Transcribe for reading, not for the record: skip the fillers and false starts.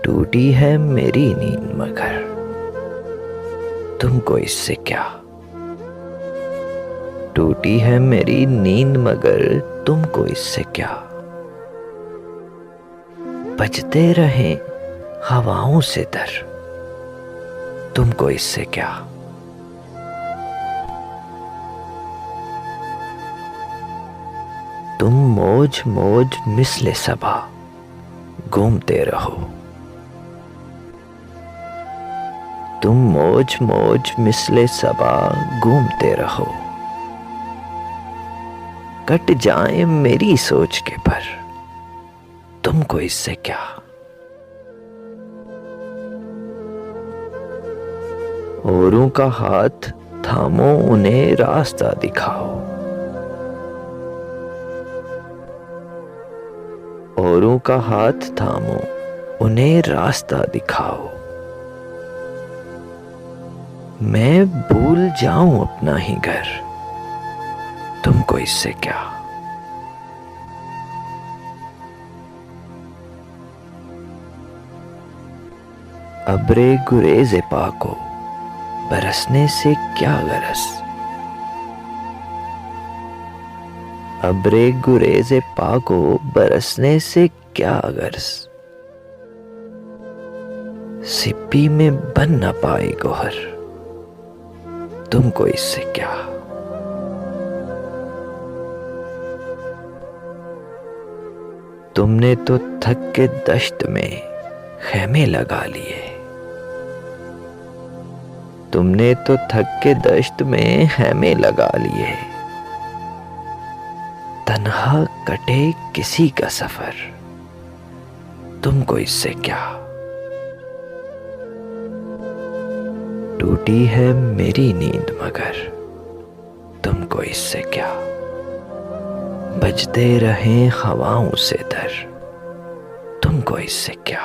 टूटी है मेरी नींद मगर तुमको इससे क्या। टूटी है मेरी नींद मगर तुमको इससे क्या। बजते रहे हवाओं से दर तुमको इससे क्या। तुम मौज मौज मिसले सबा घूमते रहो। तुम मौज मौज मिसले सबा घूमते रहो। कट जाए मेरी सोच के पर तुमको इससे क्या। औरों का हाथ थामो उन्हें रास्ता दिखाओ। औरों का हाथ थामो उन्हें रास्ता दिखाओ। मैं भूल जाऊं अपना ही घर तुमको इससे क्या। अब्रे गुरेज़े पाको बरसने से क्या गरज। अब्रे गुरेज़े पाको बरसने से क्या गरज। सिप्पी में बन न पाए गोहर तुमको इससे क्या। तुमने तो थक के दश्त में खैमे लगा लिए। तुमने तो थक के दश्त में खैमे लगा लिए। तन्हा कटे किसी का सफर तुमको इससे क्या। टूटी है मेरी नींद मगर तुमको इससे क्या। बजते रहे हवाओं से दर तुमको इससे क्या।